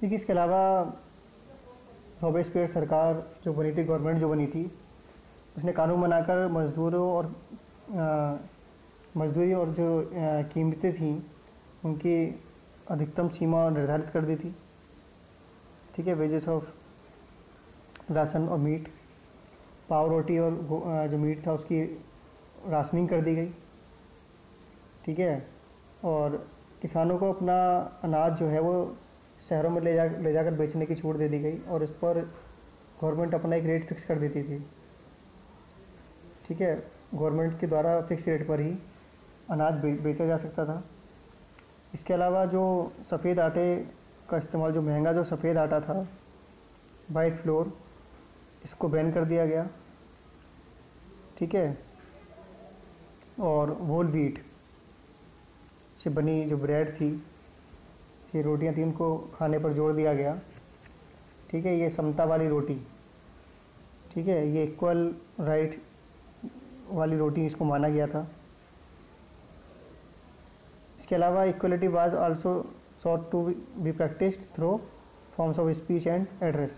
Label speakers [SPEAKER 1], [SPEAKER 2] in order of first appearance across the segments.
[SPEAKER 1] देखिए इसके अलावा रॉबेस्पियर सरकार जो बनी थी, गवर्नमेंट जो बनी थी, उसने कानून बनाकर मजदूरी और जो कीमतें थी उनकी अधिकतम सीमा निर्धारित कर दी थी। ठीक है, वेजेस ऑफ राशन और मीट, पाव रोटी और जो मीट था उसकी राशनिंग कर दी गई। ठीक है, और किसानों को अपना अनाज जो है वो शहरों में ले जाकर बेचने की छूट दे दी गई और इस पर गवर्नमेंट अपना एक रेट फिक्स कर देती थी। ठीक है, गवर्नमेंट के द्वारा फिक्स रेट पर ही अनाज बेचा जा सकता था। इसके अलावा जो सफ़ेद आटे का इस्तेमाल, जो महंगा जो सफ़ेद आटा था, वाइट फ्लोर, इसको बैन कर दिया गया। ठीक है, और होल व्हीट से बनी जो ब्रेड थी, ये रोटियां थी, उनको खाने पर जोर दिया गया। ठीक है, ये समता वाली रोटी, ठीक है, ये इक्वल राइट वाली रोटी इसको माना गया था। इसके अलावा equality was also sought to be practised through forms of speech and address.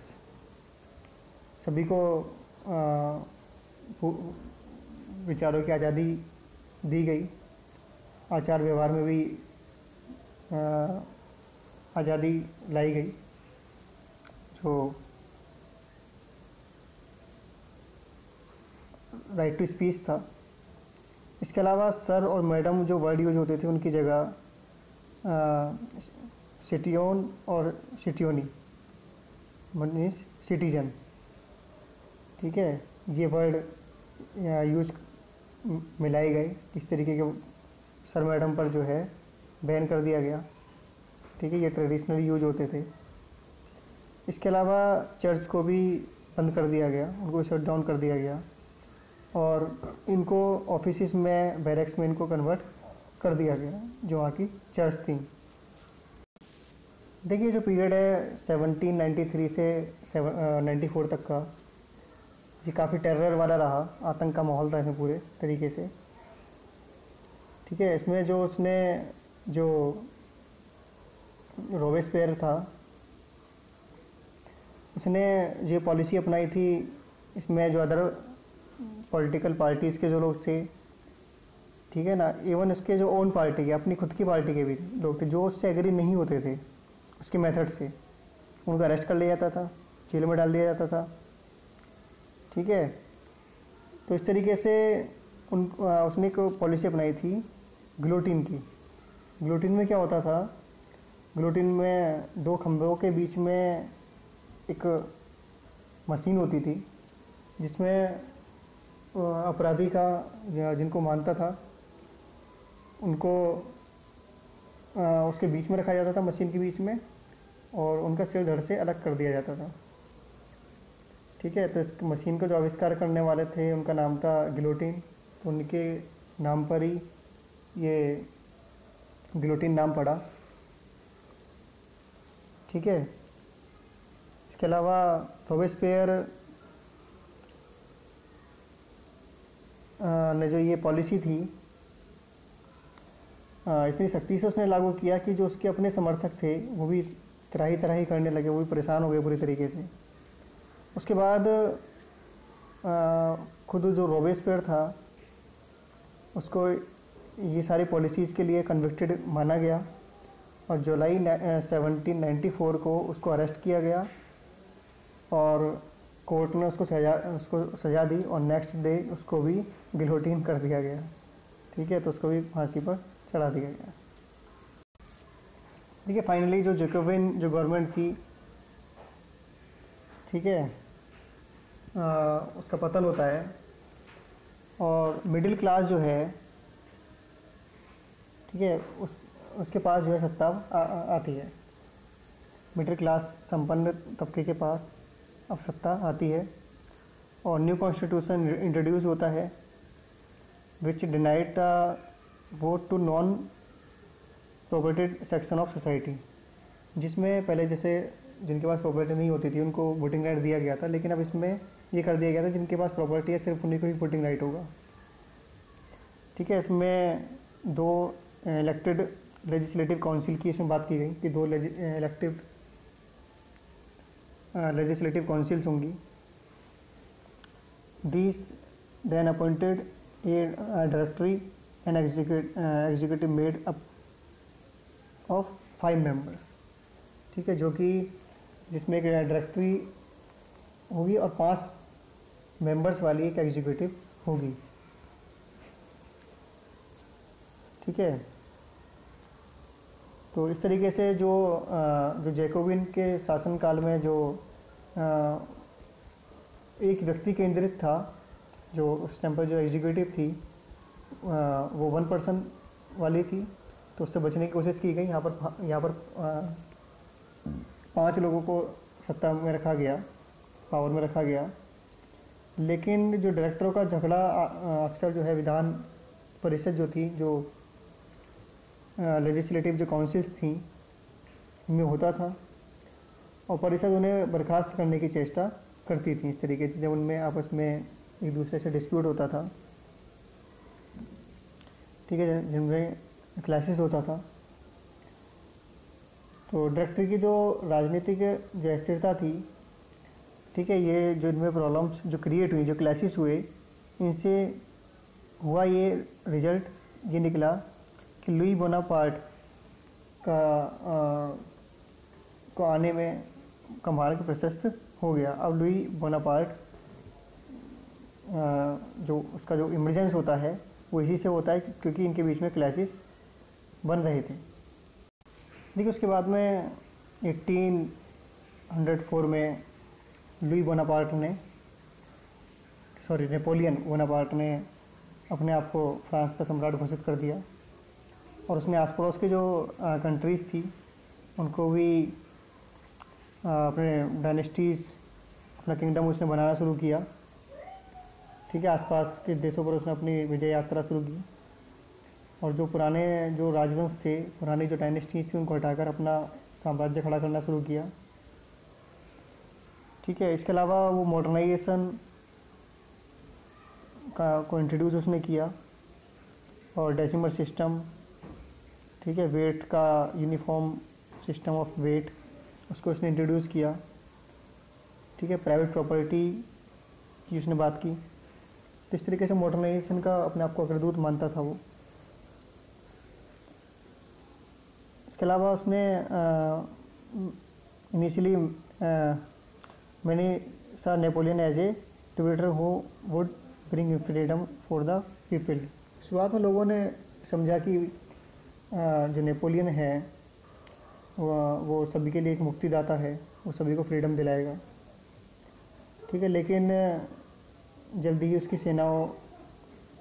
[SPEAKER 1] सभी को विचारों की आज़ादी दी गई, आचार व्यवहार में भी आज़ादी लाई गई। जो राइट टू स्पीच था। इसके अलावा सर और मैडम जो वर्ड यूज होते थे उनकी जगह सिटियोन और सिटियोनी मीन्स सिटीजन। ठीक है, ये वर्ड यूज मिलाए गए। इस तरीके के सर मैडम पर जो है बैन कर दिया गया। ठीक है, ये ट्रेडिशनली यूज होते थे। इसके अलावा चर्च को भी बंद कर दिया गया, उनको शट डाउन कर दिया गया और इनको ऑफिस में, बैरक्स में इनको कन्वर्ट कर दिया गया, जो वहाँ की चर्च थी। देखिए जो पीरियड है 1793 से 94 तक का, ये काफ़ी टेरर वाला रहा, आतंक का माहौल था इसमें पूरे तरीके से। ठीक है, इसमें जो उसने जो रॉबेस्पियर था, उसने जो पॉलिसी अपनाई थी, इसमें जो अदर पॉलिटिकल पार्टीज़ के जो लोग थे, ठीक है ना, इवन उसके जो ओन पार्टी के, अपनी खुद की पार्टी के भी लोग थे, जो उससे एग्री नहीं होते थे उसके मेथड से, उनको अरेस्ट कर लिया जाता था, जेल में डाल दिया जाता था। ठीक है, तो इस तरीके से उसने एक पॉलिसी अपनाई थी गिलोटिन की। गिलोटिन में क्या होता था, गिलोटिन में दो खंभों के बीच में एक मशीन होती थी जिसमें अपराधी का या जिनको मानता था उनको उसके बीच में रखा जाता था, मशीन के बीच में, और उनका सिर धड़ से अलग कर दिया जाता था। ठीक है, तो इस मशीन को जो आविष्कार करने वाले थे उनका नाम था गिलोटिन, तो उनके नाम पर ही ये गिलोटिन नाम पड़ा। ठीक है, इसके अलावा रॉबेस्पियर ने जो ये पॉलिसी थी इतनी सख्ती से उसने लागू किया कि जो उसके अपने समर्थक थे वो भी तराही करने लगे, वो भी परेशान हो गए पूरी तरीके से। उसके बाद खुद जो रॉबेस्पियर था उसको ये सारी पॉलिसीज़ के लिए कन्विक्टेड माना गया और जुलाई 1794 को उसको अरेस्ट किया गया और कोर्ट ने उसको सज़ा दी और नेक्स्ट डे उसको भी गिलोटिन कर दिया गया। ठीक है, तो उसको भी फांसी पर चढ़ा दिया गया। ठीक है, फाइनली जो जैकोबिन जो गवर्नमेंट थी, ठीक है, उसका पतन होता है और मिडिल क्लास जो है, ठीक है, उसके पास जो है सत्ता आती है। मिडिल क्लास संपन्न तबके के पास अब सत्ता आती है और न्यू कॉन्स्टिट्यूशन इंट्रोड्यूस होता है which denied the vote to non propertied section of society, जिसमें पहले जैसे जिनके पास प्रॉपर्टी नहीं होती थी उनको वोटिंग राइट दिया गया था, लेकिन अब इसमें ये कर दिया गया था जिनके पास प्रॉपर्टी है सिर्फ उन्हीं को ही वोटिंग राइट होगा। ठीक है, इसमें दो इलेक्टेड लेजिस्लेटिव काउंसिल की इसमें बात की गई कि दो इलेक्टिव लेजिस्लेटिव काउंसिल्स होंगी। These then appointed a directory and executive made up of 5 members, ठीक है, जो कि जिसमें एक डायरेक्टरी होगी और 5 मेंबर्स वाली एक एग्जीक्यूटिव होगी, ठीक है। तो इस तरीके से जो जैकोबिन के शासनकाल में जो एक व्यक्ति केंद्रित था, जो उस टाइम पर जो एग्जीक्यूटिव थी वो 1 पर्सन वाली थी, तो उससे बचने की कोशिश की गई। यहाँ पर 5 लोगों को सत्ता में रखा गया, पावर में रखा गया। लेकिन जो डायरेक्टरों का झगड़ा अक्सर जो है विधान परिषद जो थी, जो लेजिस्लेटिव जो काउंसिल्स थी में होता था, और परिषद उन्हें बर्खास्त करने की चेष्टा करती थी। इस तरीके से जब उनमें आपस में एक दूसरे से डिस्प्यूट होता था, ठीक है, जिनमें क्लैशेस होता था, तो डायरेक्टर की जो राजनीतिक जो अस्थिरता थी, ठीक है, ये जो इनमें प्रॉब्लम्स जो क्रिएट हुई, जो क्लैशेस हुए, इनसे हुआ ये रिजल्ट ये निकला कि लुई बोनापार्ट को आने में का मार्ग प्रशस्त हो गया। अब लुई बोनापार्ट जो उसका जो इमरजेंस होता है वो इसी से होता है क्योंकि इनके बीच में क्लैशेस बन रहे थे। देखिए उसके बाद में 1804 में नेपोलियन बोनापार्ट ने अपने आप को फ्रांस का सम्राट घोषित कर दिया, और उसने आस पड़ोस की जो कंट्रीज़ थी उनको भी अपने डायनेस्टीज़, अपना किंगडम उसने बनाना शुरू किया, ठीक है। आसपास के देशों पर उसने अपनी विजय यात्रा शुरू की, और जो पुराने जो राजवंश थे, पुरानी जो डायनेस्टीज़ थी, उनको हटाकर अपना साम्राज्य खड़ा करना शुरू किया, ठीक है। इसके अलावा वो मॉडर्नाइजेशन को इंट्रोड्यूस उसने किया, और डेसिमल सिस्टम, ठीक है, वेट का यूनिफॉर्म सिस्टम ऑफ वेट उसको उसने इंट्रोड्यूस किया, ठीक है। प्राइवेट प्रॉपर्टी की उसने बात की। तो इस तरीके से मॉडर्नाइजेशन का अपने आप को अग्रदूत मानता था वो। इसके अलावा उसने इनिशियली मैंने saw Napoleon as a liberator who would bring freedom for the people. शुरुआत में लोगों ने समझा कि जो नेपोलियन है वो सभी के लिए एक मुक्तिदाता है, वो सभी को फ्रीडम दिलाएगा, ठीक है। लेकिन जल्दी ही उसकी सेनाओं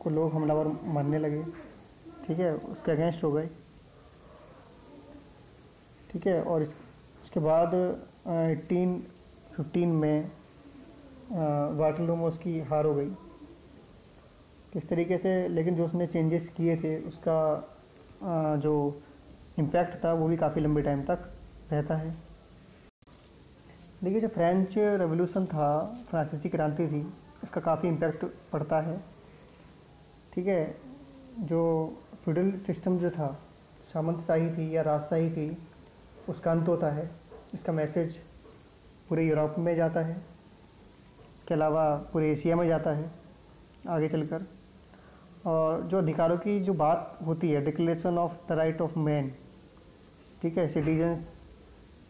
[SPEAKER 1] को लोग हमलावर मानने लगे, ठीक है, उसके अगेंस्ट हो गए, ठीक है। और इसके बाद 1815 में वाटरलू में उसकी हार हो गई। किस तरीके से, लेकिन जो उसने चेंजेस किए थे उसका जो इम्पैक्ट था वो भी काफ़ी लंबे टाइम तक रहता है। देखिए जो फ्रेंच रेवोल्यूशन था, फ्रांसीसी क्रांति थी, इसका काफ़ी इम्पैक्ट पड़ता है, ठीक है। जो फ्यूडल सिस्टम जो था, सामंतशाही थी या राजशाही थी, उसका अंत होता है। इसका मैसेज पूरे यूरोप में जाता है, इसके अलावा पूरे एशिया में जाता है आगे चलकर। और जो अधिकारों की जो बात होती है, declaration of the right of man, ठीक है, सिटीजन्स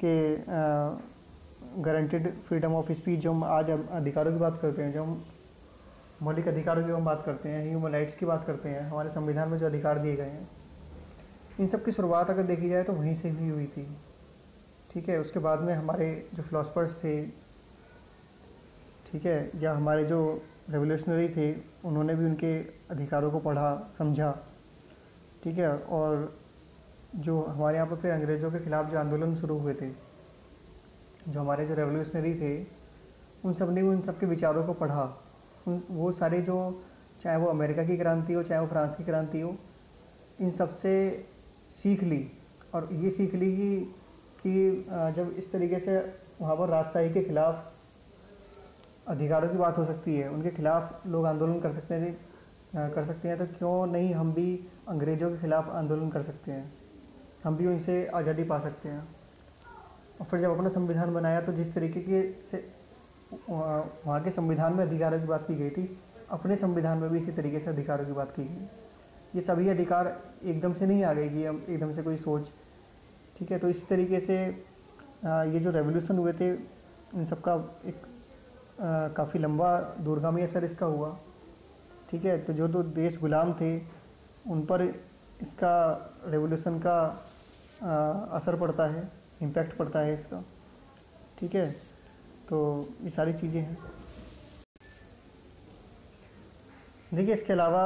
[SPEAKER 1] के गारंटेड फ्रीडम ऑफ स्पीच, जो हम आज अधिकारों की बात करते हैं, जो हम मौलिक अधिकारों की हम बात करते हैं, ह्यूमन राइट्स की बात करते हैं, हमारे संविधान में जो अधिकार दिए गए हैं, इन सब की शुरुआत अगर देखी जाए तो वहीं से ही हुई थी, ठीक है। उसके बाद में हमारे जो फिलोसफर्स थे, ठीक है, या हमारे जो रेवोल्यूशनरी थे, उन्होंने भी उनके अधिकारों को पढ़ा, समझा, ठीक है। और जो हमारे यहाँ पर फिर अंग्रेज़ों के ख़िलाफ़ जो आंदोलन शुरू हुए थे, जो हमारे जो रेवोल्यूशनरी थे, उन सब ने उन सब के विचारों को पढ़ा। वो सारे जो, चाहे वो अमेरिका की क्रांति हो, चाहे वो फ्रांस की क्रांति हो, इन सब से सीख ली। और ये सीख ली कि जब इस तरीके से वहाँ पर राजशाही के ख़िलाफ़ अधिकारों की बात हो सकती है, उनके खिलाफ़ लोग आंदोलन कर सकते हैं, तो क्यों नहीं हम भी अंग्रेज़ों के ख़िलाफ़ आंदोलन कर सकते हैं, हम भी उनसे आज़ादी पा सकते हैं। और फिर जब अपना संविधान बनाया तो जिस तरीके के से वहाँ के संविधान में अधिकारों की बात की गई थी, अपने संविधान में भी इसी तरीके से अधिकारों की बात की गई। ये सभी अधिकार एकदम से नहीं आ गए कि हम एकदम से कोई सोच, ठीक है। तो इस तरीके से ये जो रेवोल्यूशन हुए थे इन सब का एक काफ़ी लंबा दूरगामी असर इसका हुआ, ठीक है। तो जो दो देश गुलाम थे उन पर इसका रेवोल्यूशन का असर पड़ता है, इम्पैक्ट पड़ता है इसका, ठीक है। तो ये सारी चीज़ें हैं। देखिए इसके अलावा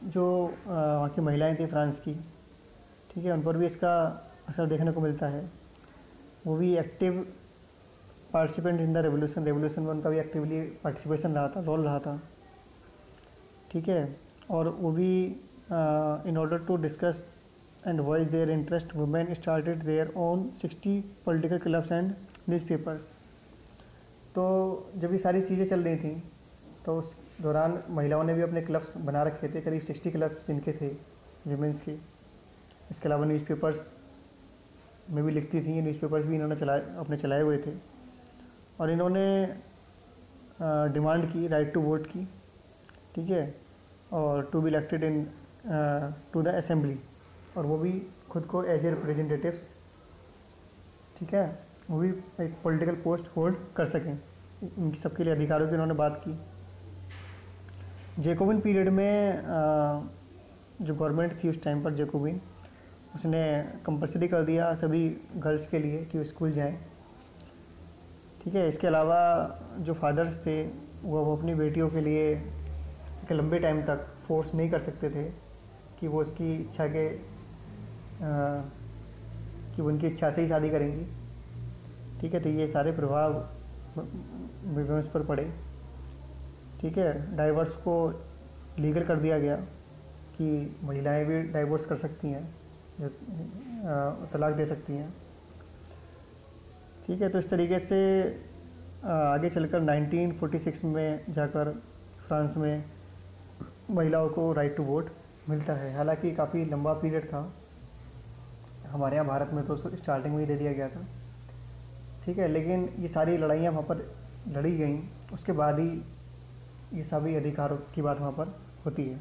[SPEAKER 1] जो वहाँ की महिलाएं थी फ्रांस की, ठीक है, उन पर भी इसका असर देखने को मिलता है। वो भी active participant in the revolution में उनका भी एक्टिवली पार्टिसिपेशन रहा था, रोल रहा था, ठीक है। और वो भी in order to discuss and voice their interest women started their own 60 political clubs and newspapers. तो जब ये सारी चीज़ें चल रही थी तो उस दौरान महिलाओं ने भी अपने क्लब्स बना रखे थे, करीब 60 क्लब्स इनके थे विमेंस के। इसके अलावा न्यूज़पेपर्स में भी लिखती थी, न्यूज़पेपर्स भी इन्होंने अपने चलाए हुए थे। और इन्होंने डिमांड की राइट टू वोट की, ठीक है, और to be elected into the assembly, और वो भी खुद को एज ए रिप्रेजेंटेटिव्स, ठीक है, वो भी एक पॉलिटिकल पोस्ट होल्ड कर सकें। इन सबके लिए अधिकारों की उन्होंने बात की। जैकोबिन पीरियड में जो गवर्नमेंट थी उस टाइम पर जैकोबिन, उसने कंपलसरी कर दिया सभी गर्ल्स के लिए कि वो स्कूल जाएं, ठीक है। इसके अलावा जो फादर्स थे वो अपनी बेटियों के लिए एक लंबे टाइम तक फोर्स नहीं कर सकते थे कि वो उसकी इच्छा के कि वो उनकी इच्छा से ही शादी करेंगी, ठीक है। तो ये सारे प्रभाव विमेंस पर पड़े, ठीक है। डाइवोर्स को लीगल कर दिया गया कि महिलाएं भी डाइवोर्स कर सकती हैं, जो तलाक दे सकती हैं, ठीक है। तो इस तरीके से आगे चलकर 1946 में जाकर फ्रांस में महिलाओं को राइट टू वोट मिलता है। हालांकि काफ़ी लंबा पीरियड था, हमारे यहाँ भारत में तो स्टार्टिंग में ही दे दिया गया था, ठीक है। लेकिन ये सारी लड़ाइयाँ वहाँ पर लड़ी गई, उसके बाद ही ये सभी अधिकारों की बात वहाँ पर होती है।